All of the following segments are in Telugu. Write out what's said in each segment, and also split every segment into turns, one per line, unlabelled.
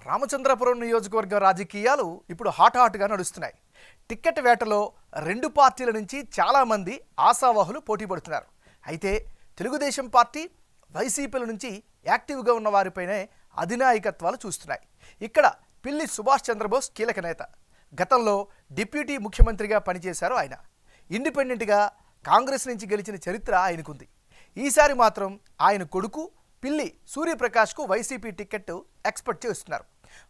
రామచంద్రపురం నియోజకవర్గ రాజకీయాలు ఇప్పుడు హాట్గా నడుస్తున్నాయి. టికెట్ వేటలో రెండు పార్టీల నుంచి చాలామంది ఆశావాహులు పోటీ పడుతున్నారు. అయితే తెలుగుదేశం పార్టీ, వైసీపీల నుంచి యాక్టివ్గా ఉన్న వారిపైనే అధినాయకత్వాలు చూస్తున్నాయి. ఇక్కడ పిల్లి సుభాష్ చంద్రబోస్ కీలక నేత. గతంలో డిప్యూటీ ముఖ్యమంత్రిగా పనిచేశారు ఆయన. ఇండిపెండెంట్గా కాంగ్రెస్ నుంచి గెలిచిన చరిత్ర ఆయనకుంది. ఈసారి మాత్రం ఆయన కొడుకు పిల్లి సూర్యప్రకాష్కు వైసీపీ టికెట్ ఎక్స్పెక్ట్ చేస్తున్నారు.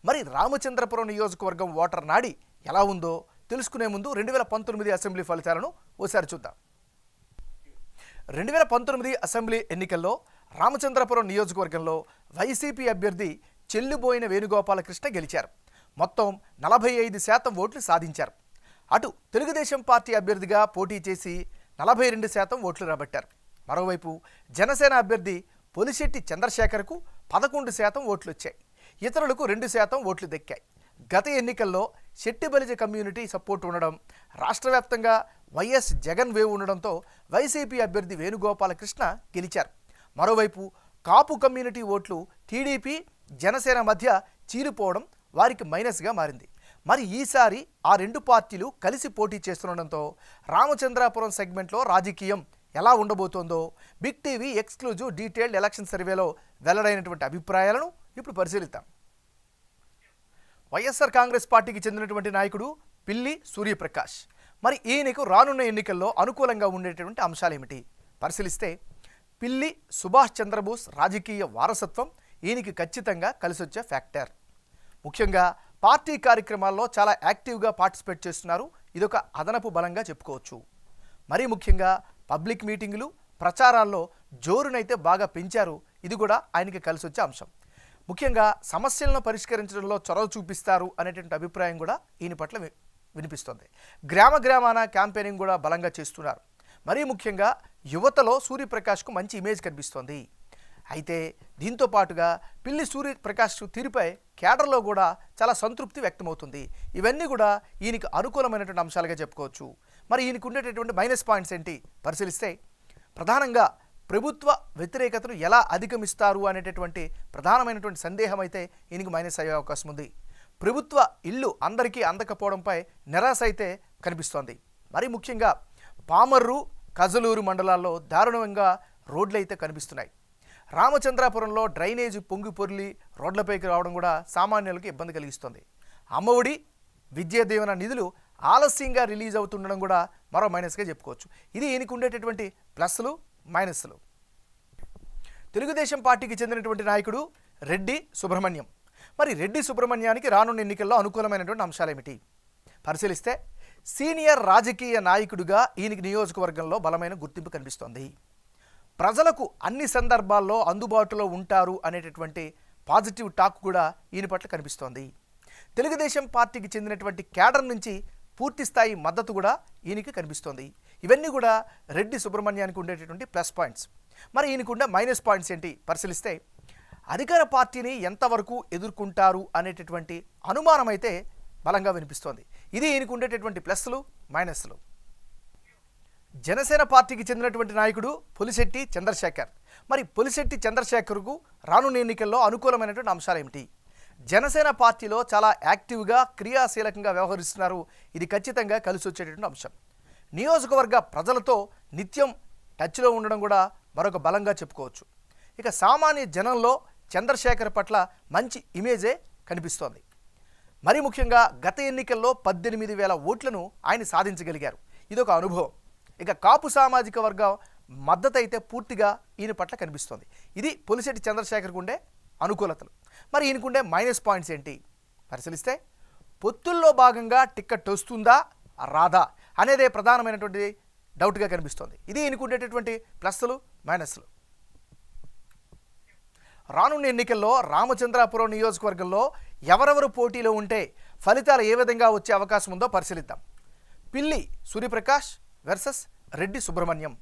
మరి రామచంద్రపురం నియోజకవర్గం ఓటర్ నాడి ఎలా ఉందో తెలుసుకునే ముందు 2019 అసెంబ్లీ ఫలితాలను ఓసారి చూద్దాం. 2019 అసెంబ్లీ ఎన్నికల్లో రామచంద్రపురం నియోజకవర్గంలో వైసీపీ అభ్యర్థి చెల్లుబోయిన వేణుగోపాలకృష్ణ గెలిచారు. మొత్తం 45% ఓట్లు సాధించారు. అటు తెలుగుదేశం పార్టీ అభ్యర్థిగా పోటీ చేసి 42% ఓట్లు రాబట్టారు. మరోవైపు జనసేన అభ్యర్థి పొలిశెట్టి చంద్రశేఖర్కు 11% ఓట్లు వచ్చాయి. ఇతరులకు 2% ఓట్లు దక్కాయి. గత ఎన్నికల్లో శెట్టిబలిజ కమ్యూనిటీ సపోర్ట్ ఉండడం, రాష్ట్ర వ్యాప్తంగా వైఎస్ జగన్ వేవ్ ఉండడంతో వైసీపీ అభ్యర్థి వేణుగోపాలకృష్ణ గెలిచారు. మరోవైపు కాపు కమ్యూనిటీ ఓట్లు టీడీపీ, జనసేన మధ్య చీలిపోవడం వారికి మైనస్గా మారింది. మరి ఈసారి ఆ రెండు పార్టీలు కలిసి పోటీ చేస్తుండడంతో రామచంద్రాపురం సెగ్మెంట్లో రాజకీయం ఎలా ఉండబోతోందో big TV exclusive detailed election సర్వేలో వెల్లడైనటువంటి అభిప్రాయాలను ఇప్పుడు పరిశీలిద్దాం. వైఎస్ఆర్ కాంగ్రెస్ పార్టీకి చెందినటువంటి నాయకుడు పిల్లి సూర్యప్రకాష్. మరి ఈయనకు రానున్న ఎన్నికల్లో అనుకూలంగా ఉండేటువంటి అంశాలు ఏమిటి పరిశీలిస్తే, పిల్లి సుభాష్ చంద్రబోస్ రాజకీయ వారసత్వం ఈయనకి ఖచ్చితంగా కలిసొచ్చే ఫ్యాక్టర్. ముఖ్యంగా పార్టీ కార్యక్రమాల్లో చాలా యాక్టివ్గా పార్టిసిపేట్ చేస్తున్నారు. ఇదొక అదనపు బలంగా చెప్పుకోవచ్చు. మరీ ముఖ్యంగా పబ్లిక్ మీటింగులు, ప్రచారాల్లో జోరునైతే బాగా పెంచారు. ఇది కూడా ఆయనకి కలిసొచ్చే అంశం. ముఖ్యంగా సమస్యలను పరిష్కరించడంలో చొరవ చూపిస్తారు అనేటువంటి అభిప్రాయం కూడా ఈయన పట్ల వినిపిస్తుంది. గ్రామాన క్యాంపెయినింగ్ కూడా బలంగా చేస్తున్నారు. మరీ ముఖ్యంగా యువతలో సూర్యప్రకాష్కు మంచి ఇమేజ్ కనిపిస్తోంది. అయితే దీంతో పాటుగా పిల్లి సూర్యప్రకాష్ తీరుపై కేడర్లో కూడా చాలా సంతృప్తి వ్యక్తమవుతుంది. ఇవన్నీ కూడా ఈయనకు అనుకూలమైనటువంటి అంశాలుగా చెప్పుకోవచ్చు. మరి ఈయనకు ఉండేటటువంటి మైనస్ పాయింట్స్ ఏంటి పరిశీలిస్తే, ప్రధానంగా ప్రభుత్వ వ్యతిరేకతను ఎలా అధిగమిస్తారు అనేటటువంటి ప్రధానమైనటువంటి సందేహం అయితే ఈయనకు మైనస్ అయ్యే అవకాశం ఉంది. ప్రభుత్వ ఇల్లు అందరికీ అందకపోవడంపై నిరాశ అయితే కనిపిస్తోంది. మరి ముఖ్యంగా పామర్రు, కజలూరు మండలాల్లో దారుణంగా రోడ్లు అయితే కనిపిస్తున్నాయి. రామచంద్రాపురంలో డ్రైనేజీ పొంగి పొర్లి రోడ్లపైకి రావడం కూడా సామాన్యులకు ఇబ్బంది కలిగిస్తుంది. అమ్మఒడి, విద్యా దీవెన నిధులు ఆలస్యంగా రిలీజ్ అవుతుండడం కూడా మరో మైనస్గా చెప్పుకోవచ్చు. ఇది ఈయనకు ఉండేటటువంటి ప్లస్లు, మైనస్లు. తెలుగుదేశం పార్టీకి చెందినటువంటి నాయకుడు రెడ్డి సుబ్రహ్మణ్యం. మరి రెడ్డి సుబ్రహ్మణ్యానికి రానున్న ఎన్నికల్లో అనుకూలమైనటువంటి అంశాలు ఏమిటి పరిశీలిస్తే, సీనియర్ రాజకీయ నాయకుడిగా ఈయనకి నియోజకవర్గంలో బలమైన గుర్తింపు కనిపిస్తోంది. ప్రజలకు అన్ని సందర్భాల్లో అందుబాటులో ఉంటారు అనేటటువంటి పాజిటివ్ టాక్ కూడా ఈయన పట్ల కనిపిస్తోంది. తెలుగుదేశం పార్టీకి చెందినటువంటి కేడర్ నుంచి పూర్తి స్థాయి మద్దతు కూడా ఈయనకి కనిపిస్తోంది. ఇవన్నీ కూడా రెడ్డి సుబ్రహ్మణ్యానికి ఉండేటటువంటి ప్లస్ పాయింట్స్. మరి ఈయనకుండే మైనస్ పాయింట్స్ ఏంటి పరిశీలిస్తే, అధికార పార్టీని ఎంతవరకు ఎదుర్కొంటారు అనేటటువంటి అనుమానం అయితే బలంగా వినిపిస్తోంది. ఇది ఈయనకు ఉండేటటువంటి ప్లస్లు, మైనస్లు. జనసేన పార్టీకి చెందినటువంటి నాయకుడు పొలిశెట్టి చంద్రశేఖర్. మరి పొలిశెట్టి చంద్రశేఖర్కు రానున్న ఎన్నికల్లో అనుకూలమైనటువంటి అంశాలు ఏమిటి? జనసేన పార్టీలో చాలా యాక్టివ్గా, క్రియాశీలకంగా వ్యవహరిస్తున్నారు. ఇది ఖచ్చితంగా కలిసి వచ్చేటటువంటి అంశం. నియోజకవర్గ ప్రజలతో నిత్యం టచ్లో ఉండడం కూడా మరొక బలంగా చెప్పుకోవచ్చు. ఇక సామాన్య జనంలో చంద్రశేఖర్ పట్ల మంచి ఇమేజే కనిపిస్తోంది. మరి ముఖ్యంగా గత ఎన్నికల్లో 18,000 ఓట్లను ఆయన సాధించగలిగారు. ఇదొక అనుభవం. ఇక కాపు సామాజిక వర్గం మద్దతు అయితే పూర్తిగా ఈయన పట్ల కనిపిస్తోంది. ఇది పొలిశెట్టి చంద్రశేఖర్కు ఉండే అనుకూలతలు. మరి ఈయనకుండే మైనస్ పాయింట్స్ ఏంటి పరిశీలిస్తే, పొత్తుల్లో భాగంగా టికెట్ వస్తుందా రాదా అనేదే ప్రధానమైనటువంటి డౌట్గా కనిపిస్తోంది. ఇది ఈయనకుండేటటువంటి ప్లస్లు, మైనస్లు. రానున్న ఎన్నికల్లో రామచంద్రాపురం నియోజకవర్గంలో ఎవరెవరు పోటీలో ఉంటే ఫలితాలు ఏ విధంగా వచ్చే అవకాశం ఉందో పరిశీలిద్దాం. పిల్లి సూర్యప్రకాష్ వర్సెస్ రెడ్డి సుబ్రహ్మణ్యం.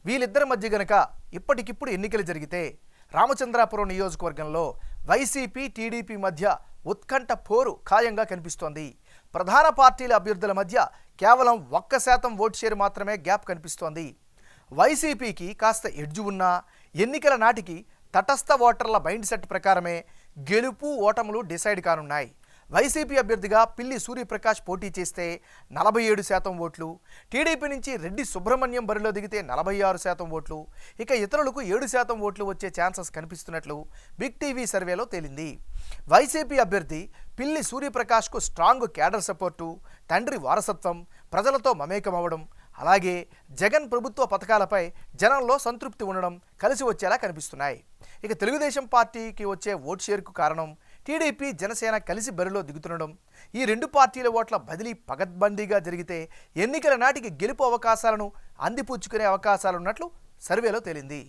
వీళ్ళిద్దరి మధ్య గనక ఇప్పటికిప్పుడు ఎన్నికలు జరిగితే రామచంద్రాపురం నియోజకవర్గంలో వైసీపీ, టీడీపీ మధ్య ఉత్కంఠ పోరు ఖాయంగా కనిపిస్తోంది. ప్రధాన పార్టీల అభ్యర్థుల మధ్య కేవలం 1% ఓటు షేర్ మాత్రమే గ్యాప్ కనిపిస్తోంది. వైసీపీకి కాస్త ఎడ్జు ఉన్నా ఎన్నికల నాటికి తటస్థ ఓటర్ల మైండ్ సెట్ ప్రకారమే గెలుపు ఓటములు డిసైడ్ కానున్నాయి. వైసీపీ అభ్యర్థిగా పిల్లి సూర్యప్రకాష్ పోటీ చేస్తే 47% ఓట్లు, టీడీపీ నుంచి రెడ్డి సుబ్రహ్మణ్యం బరిలో దిగితే 46% ఓట్లు, ఇక ఇతరులకు 7% ఓట్లు వచ్చే ఛాన్సెస్ కనిపిస్తున్నట్లు బిగ్ టీవీ సర్వేలో తేలింది. వైసీపీ అభ్యర్థి పిల్లి సూర్యప్రకాష్కు స్ట్రాంగ్ క్యాడర్ సపోర్టు, తండ్రి వారసత్వం, ప్రజలతో మమేకమవ్వడం, అలాగే జగన్ ప్రభుత్వ పథకాలపై జనంలో సంతృప్తి ఉండడం కలిసి వచ్చేలా కనిపిస్తున్నాయి. ఇక తెలుగుదేశం పార్టీకి వచ్చే ఓట్ షేర్కు కారణం టీడీపీ జనసేన కలిసి బరిలో దిగుతుండడం. ఈ రెండు పార్టీల ఓట్ల బదిలీ పగడ్బందీగా జరిగితే ఎన్నికల నాటికి గెలుపు అవకాశాలను అందిపుచ్చుకునే అవకాశాలున్నట్లు సర్వేలో తేలింది.